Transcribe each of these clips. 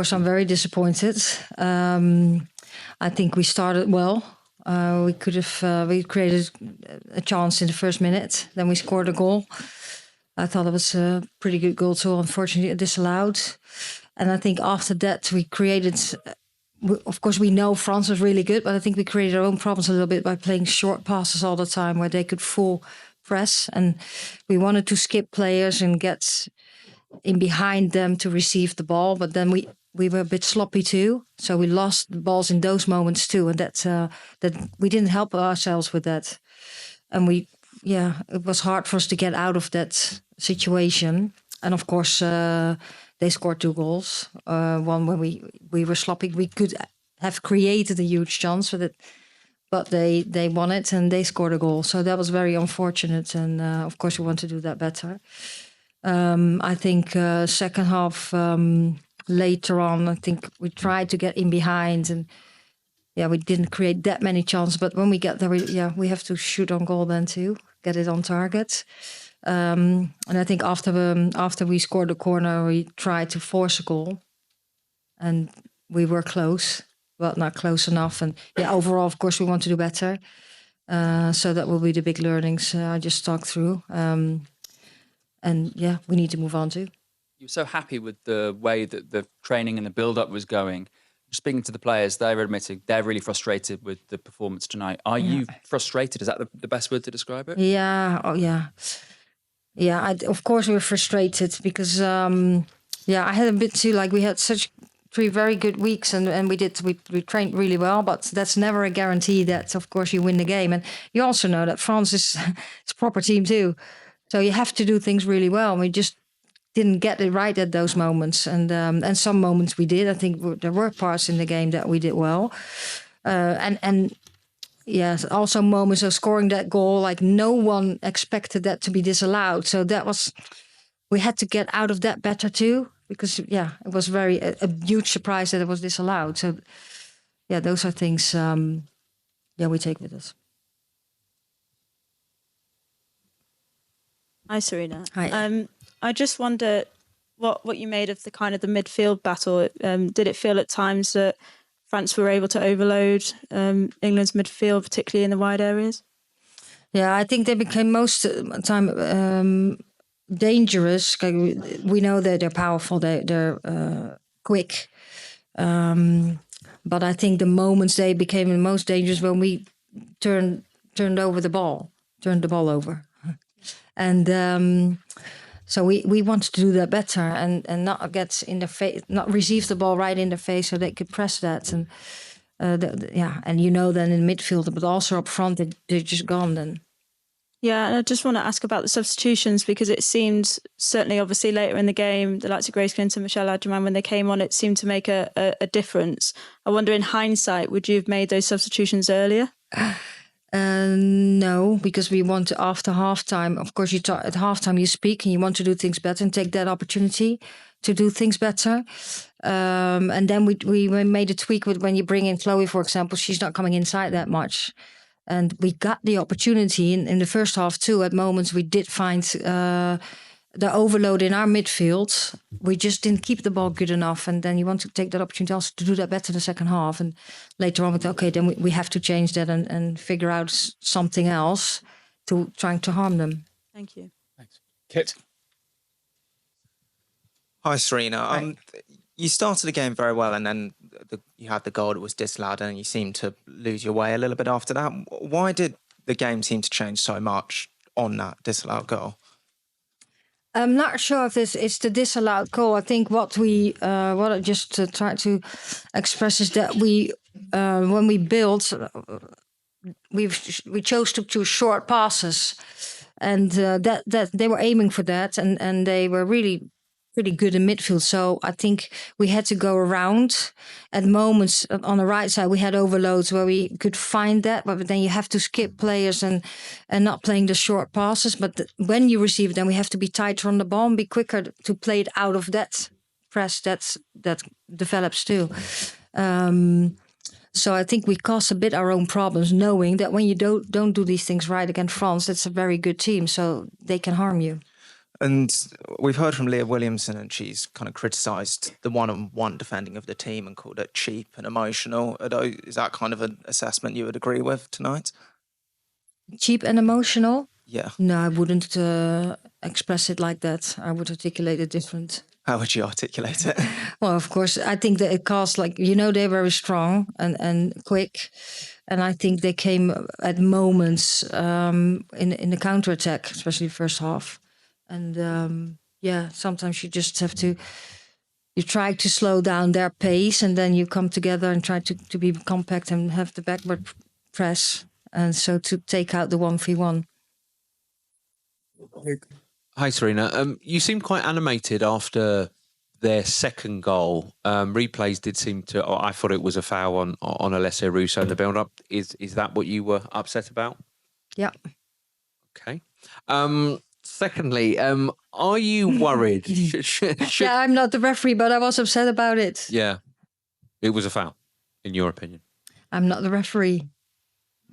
course, I'm very disappointed. I think we started well. We could have we created a chance in the first minute. Then we scored a goal. I thought it was a pretty good goal too. Unfortunately, disallowed. And I think after that we created. Of course, we know France was really good, but I think we created our own problems a little bit by playing short passes all the time, where they could full press, and we wanted to skip players and get in behind them to receive the ball. But then we were a bit sloppy too, so we lost the balls in those moments too, and that we didn't help ourselves with that. And it was hard for us to get out of that situation. And of course, they scored 2 goals. One when we were sloppy, we could have created a huge chance with it, but they won it and they scored a goal. So that was very unfortunate. And of course, we want to do that better. I think second half later on, I think we tried to get in behind, and we didn't create that many chances. But when we get there, we have to shoot on goal then too, get it on target. And I think after we scored the corner, we tried to force a goal, and we were close, but not close enough. And overall, of course, we want to do better. So that will be the big learnings I just talked through. And we need to move on too. You were so happy with the way that the training and the build-up was going. Speaking to the players, they're admitting they're really frustrated with the performance tonight. Are you frustrated? Is that the best word to describe it? Yeah. Oh, yeah. Yeah, of course we're frustrated because, I had a bit too, we had such 3 very good weeks and we trained really well, but that's never a guarantee that, of course, you win the game. And you also know that France is a proper team too. So you have to do things really well. And we just didn't get it right at those moments. And some moments we did. I think there were parts in the game that we did well. Yes, also moments of scoring that goal, no one expected that to be disallowed. So we had to get out of that better too, because it was a huge surprise that it was disallowed. So those are things we take with us. Hi, Sarina. Hi. I just wonder what you made of the kind of the midfield battle. Did it feel at times that France were able to overload England's midfield, particularly in the wide areas? Yeah, I think they became most of the time dangerous. We know that they're powerful, they're quick. But I think the moments they became the most dangerous when we turned the ball over. And so we wanted to do that better and not get in the face, not receive the ball right in the face, so they could press that. And and then in midfield, but also up front, they're just gone then. Yeah, and I just want to ask about the substitutions, because it seemed, certainly obviously later in the game, the likes of Grace Clinton, Michelle Adjeman, when they came on, it seemed to make a difference. I wonder, in hindsight, would you have made those substitutions earlier? No, because we want to, after halftime, of course, at halftime you speak and you want to do things better and take that opportunity to do things better. And then we made a tweak with when you bring in Chloe, for example, she's not coming inside that much. And we got the opportunity in the first half too. At moments we did find the overload in our midfield. We just didn't keep the ball good enough. And then you want to take that opportunity also to do that better in the second half. And later on, then we have to change that and figure out something else to trying to harm them. Thank you. Thanks. Kit. Hi, Sarina. You started the game very well, and then you had the goal that was disallowed, and you seemed to lose your way a little bit after that. Why did the game seem to change so much on that disallowed goal? I'm not sure if it's the disallowed goal. I think what I just tried to express is that when we built, we chose to choose short passes, and that they were aiming for that, and they were really pretty good in midfield. So I think we had to go around. At moments on the right side, we had overloads where we could find that, but then you have to skip players and not playing the short passes. But when you receive them, we have to be tighter on the ball and be quicker to play it out of that press that develops too. So I think we cause a bit our own problems, knowing that when you don't do these things right against France, it's a very good team, so they can harm you. And we've heard from Leah Williamson, and she's kind of criticised the one-on-one defending of the team and called it cheap and emotional. Is that kind of an assessment you would agree with tonight? Cheap and emotional? Yeah. No, I wouldn't express it like that. I would articulate it different. How would you articulate it? Well, of course, I think that it caused, like, they're very strong and quick. And I think they came at moments in the counterattack, especially the first half. And sometimes you just have to, you try to slow down their pace, and then you come together and try to be compact and have the backward press. And so to take out the 1v1. Hi, Sarina. You seemed quite animated after their second goal. Replays did seem to. I thought it was a foul on Alessia Russo in the build-up. Is that what you were upset about? Yeah. Okay. Secondly, are you worried? Yeah, I'm not the referee, but I was upset about it. Yeah, it was a foul, in your opinion. I'm not the referee.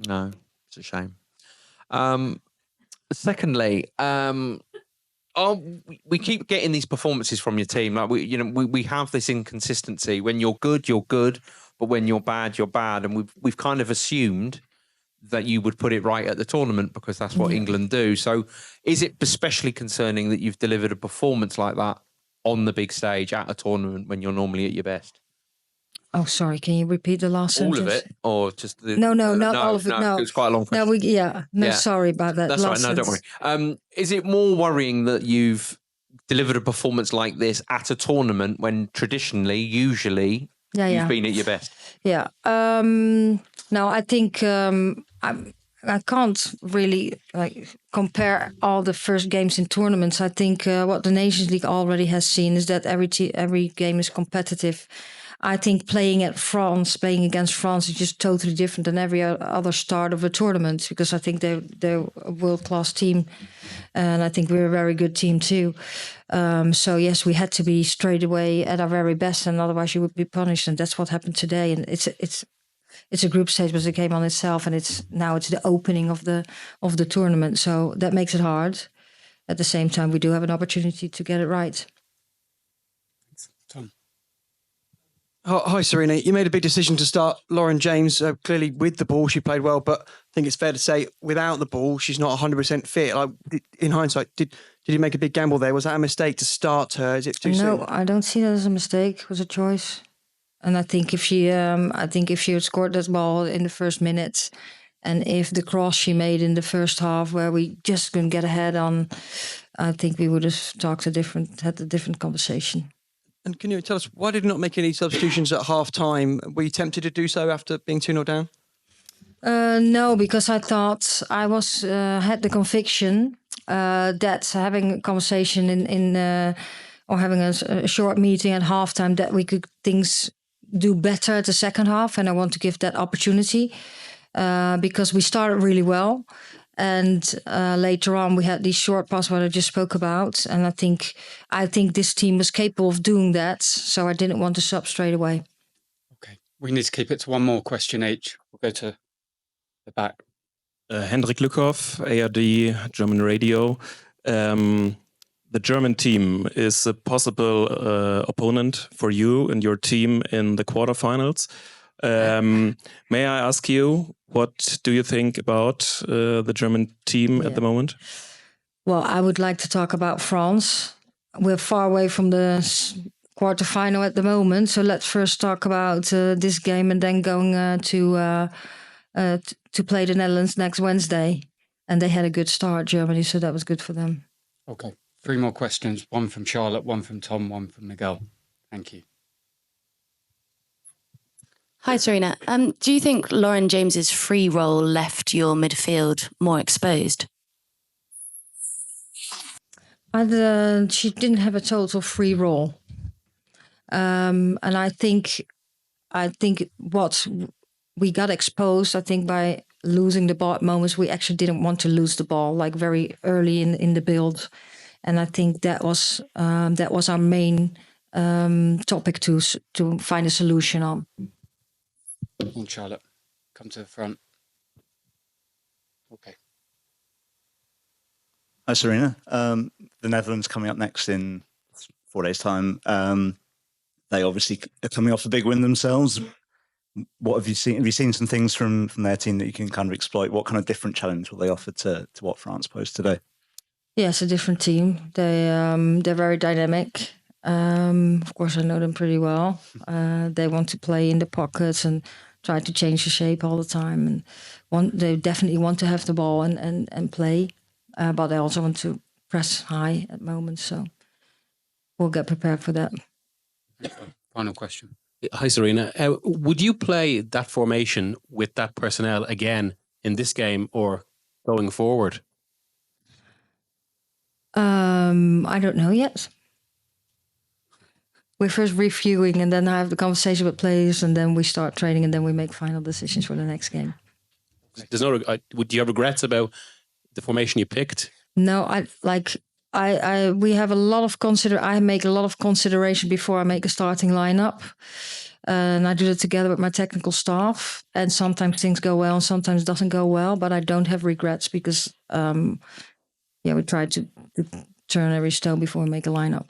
No, it's a shame. Secondly, we keep getting these performances from your team. Like we have this inconsistency. When you're good, but when you're bad, and we've kind of assumed that you would put it right at the tournament because that's what England do. So, is it especially concerning that you've delivered a performance like that on the big stage at a tournament when you're normally at your best? Oh, sorry. Can you repeat the last sentence? All of it, or just the... No, not all of it. No, it was quite a long question. Sorry about that. That's right. No, don't worry. Is it more worrying that you've delivered a performance like this at a tournament when traditionally, usually, you've been at your best? Yeah. No, I think I can't really compare all the first games in tournaments. I think what the Nations League already has seen is that every game is competitive. I think playing against France is just totally different than every other start of a tournament, because I think they're a world-class team, and I think we're a very good team too. So yes, we had to be straight away at our very best, and otherwise you would be punished, and that's what happened today. And it's a group stage, but it came on itself, and it's the opening of the tournament, so that makes it hard. At the same time, we do have an opportunity to get it right. Tom. Hi, Sarina. You made a big decision to start Lauren James. Clearly, with the ball, she played well, but I think it's fair to say without the ball, she's not 100% fit. In hindsight, did you make a big gamble there? Was that a mistake to start her? Is it too soon? No, I don't see that as a mistake. It was a choice. And I think if she had scored that ball in the first minutes, and if the cross she made in the first half, where we just couldn't get ahead on, I think we would have had a different conversation. And can you tell us, why did you not make any substitutions at half-time? Were you tempted to do so after being 2-0 down? No, because I thought I had the conviction that having a conversation or having a short meeting at halftime, that we could do better at the second half, and I want to give that opportunity because we started really well, and later on we had these short passes what I just spoke about, and I think this team was capable of doing that, so I didn't want to sub straight away. Okay, we need to keep it to one more question each. We'll go to the back. Hendrik Lückhoff, ARD German Radio. The German team is a possible opponent for you and your team in the quarterfinals. May I ask you, what do you think about the German team at the moment? Well, I would like to talk about France. We're far away from the quarterfinal at the moment, so let's first talk about this game, and then going to play the Netherlands next Wednesday. And they had a good start, Germany, so that was good for them. Okay. 3 more questions, one from Charlotte, one from Tom, one from Miguel. Thank you. Hi, Sarina. Do you think Lauren James's free role left your midfield more exposed? She didn't have a total free role. And I think what we got exposed, I think, by losing the ball at moments, we actually didn't want to lose the ball, like very early in the build. And I think that was our main topic to find a solution on. And Charlotte, come to the front. Okay. Hi, Sarina. The the Netherlands coming up next in 4 days' time. They obviously are coming off a big win themselves. What have you seen? Have you seen some things from their team that you can kind of exploit? What kind of different challenge will they offer to what France posed today? Yeah, it's a different team. They're very dynamic. Of course, I know them pretty well. They want to play in the pockets and try to change the shape all the time. And they definitely want to have the ball and play, but they also want to press high at moments. So we'll get prepared for that. Final question. Hi, Sarina. Would you play that formation with that personnel again in this game or going forward? I don't know yet. We're first reviewing and then I have the conversation with players and then we start training and then we make final decisions for the next game. There's no. Would you have regrets about the formation you picked? No, we have a lot of I make a lot of consideration before I make a starting lineup. And I do it together with my technical staff. And sometimes things go well and sometimes it doesn't go well. But I don't have regrets because we try to turn every stone before we make a lineup.